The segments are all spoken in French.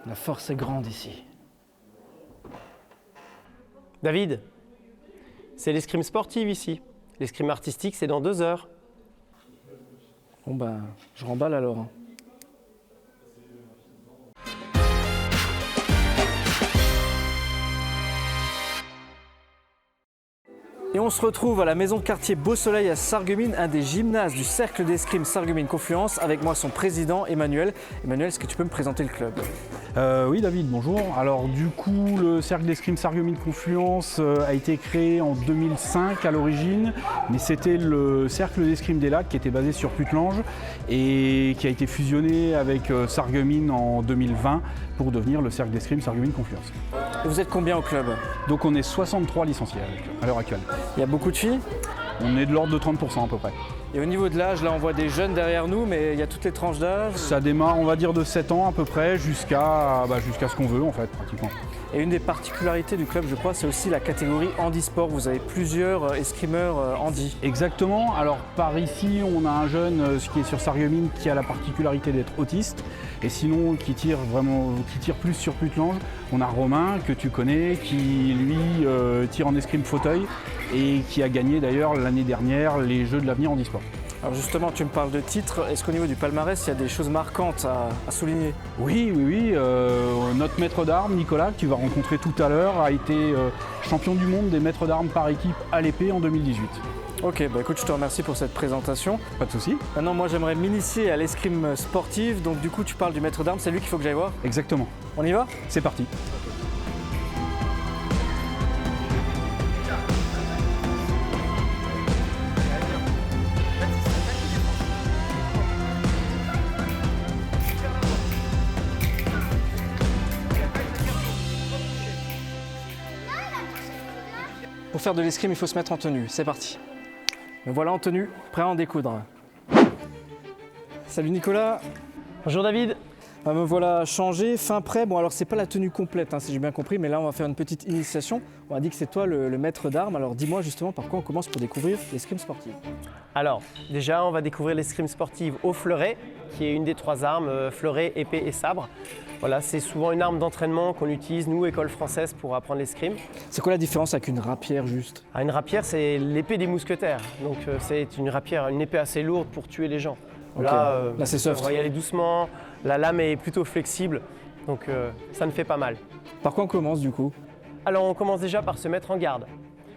La force est grande ici. David, c'est l'escrime sportive ici. L'escrime artistique, c'est dans 2 heures. Bon ben, je remballe alors. Et on se retrouve à la maison de quartier Beau Soleil à Sarreguemines, un des gymnases du cercle d'escrime Sarreguemines Confluence. Avec moi son président Emmanuel. Emmanuel, est-ce que tu peux me présenter le club ? Oui David, bonjour. Alors du coup, le cercle d'escrime Sarreguemines Confluence a été créé en 2005 à l'origine, mais c'était le cercle d'escrime des Lacs qui était basé sur Putelange et qui a été fusionné avec Sarreguemines en 2020 pour devenir le cercle d'escrime Sarreguemines Confluence. Et vous êtes combien au club ? Donc on est 63 licenciés à l'heure actuelle. Il y a beaucoup de filles ? On est de l'ordre de 30% à peu près. Et au niveau de l'âge, là on voit des jeunes derrière nous, mais il y a toutes les tranches d'âge. Ça démarre, on va dire, de 7 ans à peu près jusqu'à ce qu'on veut en fait, pratiquement. Et une des particularités du club, je crois, c'est aussi la catégorie handisport. Vous avez plusieurs escrimeurs handi. Exactement. Alors par ici, on a un jeune qui est sur Sarreguemines qui a la particularité d'être autiste. Et sinon, qui tire plus sur Putelange. On a Romain, que tu connais, qui lui tire en escrime fauteuil et qui a gagné d'ailleurs l'année dernière les Jeux de l'avenir handisport. Alors justement, tu me parles de titres. Est-ce qu'au niveau du palmarès, il y a des choses marquantes à souligner ? Oui. Notre maître d'armes, Nicolas, que tu vas rencontrer tout à l'heure, a été champion du monde des maîtres d'armes par équipe à l'épée en 2018. Ok, bah écoute, je te remercie pour cette présentation. Pas de souci. Maintenant, moi, j'aimerais m'initier à l'escrime sportive. Donc du coup, tu parles du maître d'armes, c'est lui qu'il faut que j'aille voir ? Exactement. On y va ? C'est parti. Pour faire de l'escrime, il faut se mettre en tenue. C'est parti. Me voilà en tenue, prêt à en découdre. Salut Nicolas. Bonjour David. Me voilà changé, fin prêt. Bon alors c'est pas la tenue complète si j'ai bien compris, mais là on va faire une petite initiation. On a dit que c'est toi le maître d'armes, alors dis-moi justement par quoi on commence pour découvrir l'escrime sportive. Alors, déjà, on va découvrir l'escrime sportive au fleuret, qui est une des 3 armes, fleuret, épée et sabre. Voilà, c'est souvent une arme d'entraînement qu'on utilise, nous, école française, pour apprendre l'escrime. C'est quoi la différence avec une rapière juste ? Une rapière, c'est l'épée des mousquetaires. Donc c'est une rapière, une épée assez lourde pour tuer les gens. Okay. Là c'est soft. On va y aller doucement, la lame est plutôt flexible, donc ça ne fait pas mal. Par quoi on commence du coup ? Alors on commence déjà par se mettre en garde.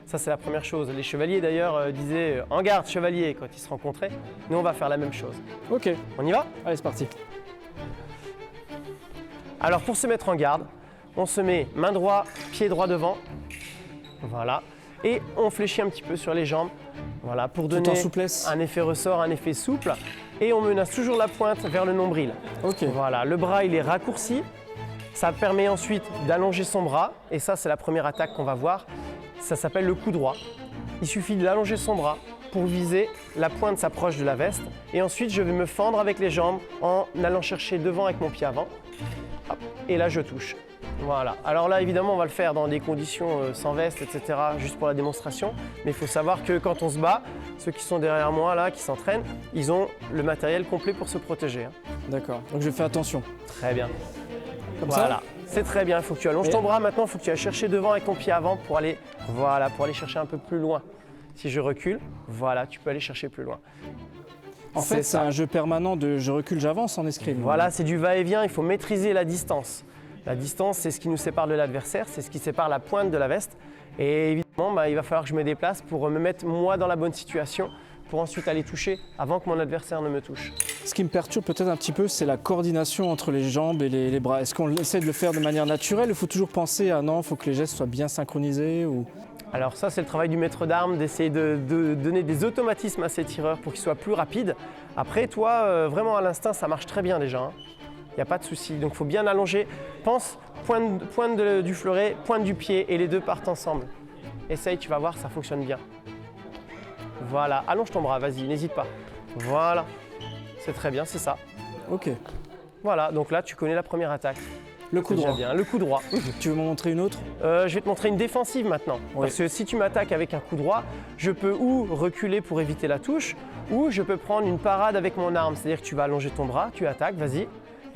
Ça c'est la première chose. Les chevaliers d'ailleurs disaient « en garde chevalier » quand ils se rencontraient. Nous on va faire la même chose. Ok. On y va ? Allez c'est parti. Alors pour se mettre en garde, on se met main droite, pied droit devant. Voilà. Et on fléchit un petit peu sur les jambes. Voilà, pour donner un effet ressort, un effet souple. Et on menace toujours la pointe vers le nombril. Ok. Voilà, le bras il est raccourci. Ça permet ensuite d'allonger son bras. Et ça c'est la première attaque qu'on va voir. Ça s'appelle le coup droit. Il suffit d'allonger son bras pour viser, la pointe s'approche de la veste. Et ensuite je vais me fendre avec les jambes en allant chercher devant avec mon pied avant. Hop, et là je touche. Voilà. Alors là évidemment on va le faire dans des conditions sans veste, etc. juste pour la démonstration. Mais il faut savoir que quand on se bat, ceux qui sont derrière moi là, qui s'entraînent, ils ont le matériel complet pour se protéger. D'accord, donc je fais attention. Très bien. Comme voilà, ça c'est très bien. Il faut que tu allonges ton bras maintenant, il faut que tu ailles chercher devant avec ton pied avant pour aller, voilà, pour aller chercher un peu plus loin. Si je recule, voilà, tu peux aller chercher plus loin. En fait, c'est un jeu permanent de je recule, j'avance en escrime. Voilà, c'est du va-et-vient, il faut maîtriser la distance. La distance, c'est ce qui nous sépare de l'adversaire, c'est ce qui sépare la pointe de la veste. Et évidemment, il va falloir que je me déplace pour me mettre moi dans la bonne situation pour ensuite aller toucher avant que mon adversaire ne me touche. Ce qui me perturbe peut-être un petit peu, c'est la coordination entre les jambes et les bras. Est-ce qu'on essaie de le faire de manière naturelle ? Il faut toujours penser à non, il faut que les gestes soient bien synchronisés ou... Alors ça, c'est le travail du maître d'armes, d'essayer de donner des automatismes à ses tireurs pour qu'ils soient plus rapides. Après, toi, vraiment à l'instinct, ça marche très bien déjà. Il n'y a pas de souci. Donc il faut bien allonger. Pense pointe du fleuret, pointe du pied et les deux partent ensemble. Essaye, tu vas voir, ça fonctionne bien. Voilà, allonge ton bras, vas-y, n'hésite pas. Voilà, c'est très bien, c'est ça. Ok. Voilà, donc là, tu connais la première attaque. Le coup droit. Bien. Le coup droit. Tu veux m'en montrer une autre ? Je vais te montrer une défensive maintenant. Oui. Parce que si tu m'attaques avec un coup droit, je peux ou reculer pour éviter la touche, ou je peux prendre une parade avec mon arme. C'est-à-dire que tu vas allonger ton bras, tu attaques, vas-y.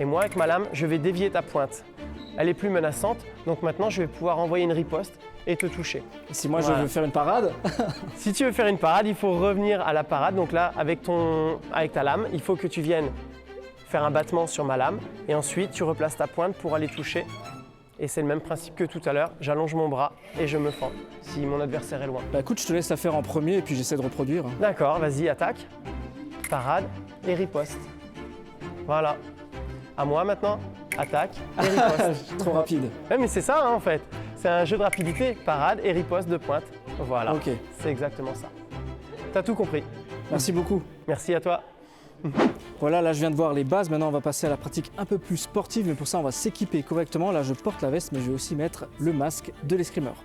Et moi, avec ma lame, je vais dévier ta pointe. Elle est plus menaçante, donc maintenant, je vais pouvoir envoyer une riposte et te toucher. Et si moi je Voilà. veux faire une parade, Si tu veux faire une parade, il faut revenir à la parade. Donc là, avec ta lame, il faut que tu viennes faire un battement sur ma lame et ensuite tu replaces ta pointe pour aller toucher. Et c'est le même principe que tout à l'heure. J'allonge mon bras et je me fends si mon adversaire est loin. bah écoute, je te laisse la faire en premier et puis j'essaie de reproduire. D'accord, vas-y, attaque, parade et riposte. Voilà. À moi maintenant, attaque et riposte. Trop rapide. Ouais, mais c'est ça hein, en fait. C'est un jeu de rapidité, parade et riposte de pointe. Voilà, Ok. c'est exactement ça. T'as tout compris. Merci beaucoup. Merci à toi. Voilà, là je viens de voir les bases. Maintenant, on va passer à la pratique un peu plus sportive. Mais pour ça, on va s'équiper correctement. Là, je porte la veste, mais je vais aussi mettre le masque de l'escrimeur.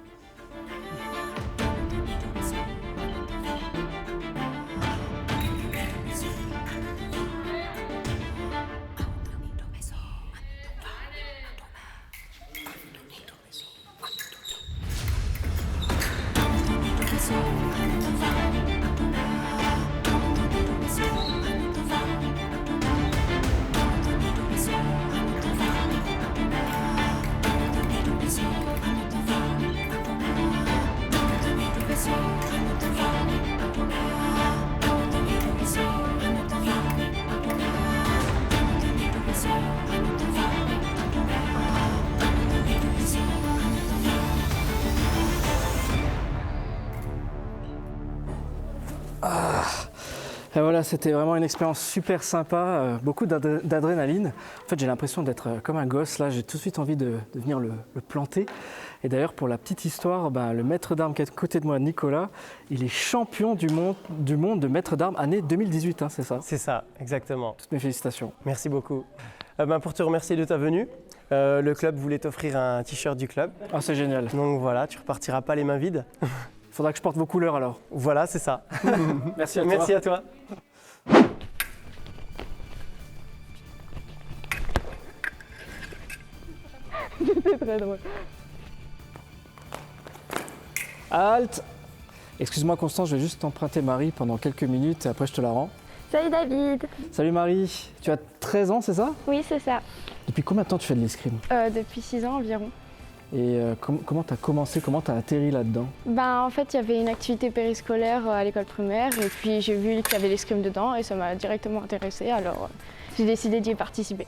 Et voilà, c'était vraiment une expérience super sympa, beaucoup d'adrénaline. En fait, j'ai l'impression d'être comme un gosse. Là, j'ai tout de suite envie de venir le planter. Et d'ailleurs, pour la petite histoire, le maître d'armes qui est à côté de moi, Nicolas, il est champion du monde de maître d'armes année 2018, hein, c'est ça? C'est ça, exactement. Toutes mes félicitations. Merci beaucoup. Pour te remercier de ta venue, le club voulait t'offrir un t-shirt du club. Ah, c'est génial. Donc voilà, tu repartiras pas les mains vides. Faudra que je porte vos couleurs alors. Voilà, c'est ça. Merci à toi. Merci à toi. C'était très drôle. Halte. Excuse-moi Constance, je vais juste t'emprunter Marie pendant quelques minutes et après je te la rends. Salut David. Salut Marie, tu as 13 ans, c'est ça? Oui, c'est ça. Depuis combien de temps tu fais de l'escrime? Depuis 6 ans environ. Et comment tu as commencé, comment tu as atterri là-dedans? En fait, il y avait une activité périscolaire à l'école primaire et puis j'ai vu qu'il y avait l'escrime dedans et ça m'a directement intéressée, alors j'ai décidé d'y participer.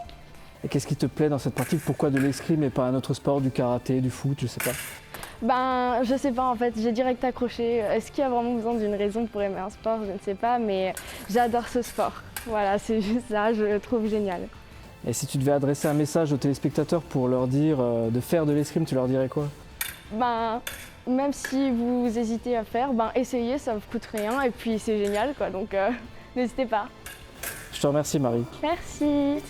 Et qu'est-ce qui te plaît dans cette pratique? Pourquoi de l'escrime et pas un autre sport, du karaté, du foot, je sais pas? Je sais pas en fait, j'ai direct accroché. Est-ce qu'il y a vraiment besoin d'une raison pour aimer un sport? Je ne sais pas, mais j'adore ce sport. Voilà, c'est juste ça, je le trouve génial. Et si tu devais adresser un message aux téléspectateurs pour leur dire de faire de l'escrime, tu leur dirais quoi? Même si vous hésitez à faire, essayez, ça ne vous coûte rien et puis c'est génial quoi, donc n'hésitez pas. Je te remercie Marie. Merci.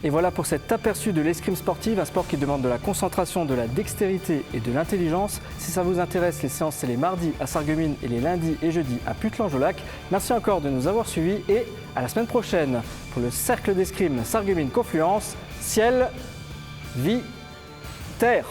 Et voilà pour cet aperçu de l'escrime sportive, un sport qui demande de la concentration, de la dextérité et de l'intelligence. Si ça vous intéresse, les séances c'est les mardis à Sarreguemines et les lundis et jeudis à Putelange-au-Lac. Merci encore de nous avoir suivis et à la semaine prochaine pour le cercle d'escrime Sarreguemines Confluence, ciel, vie, terre.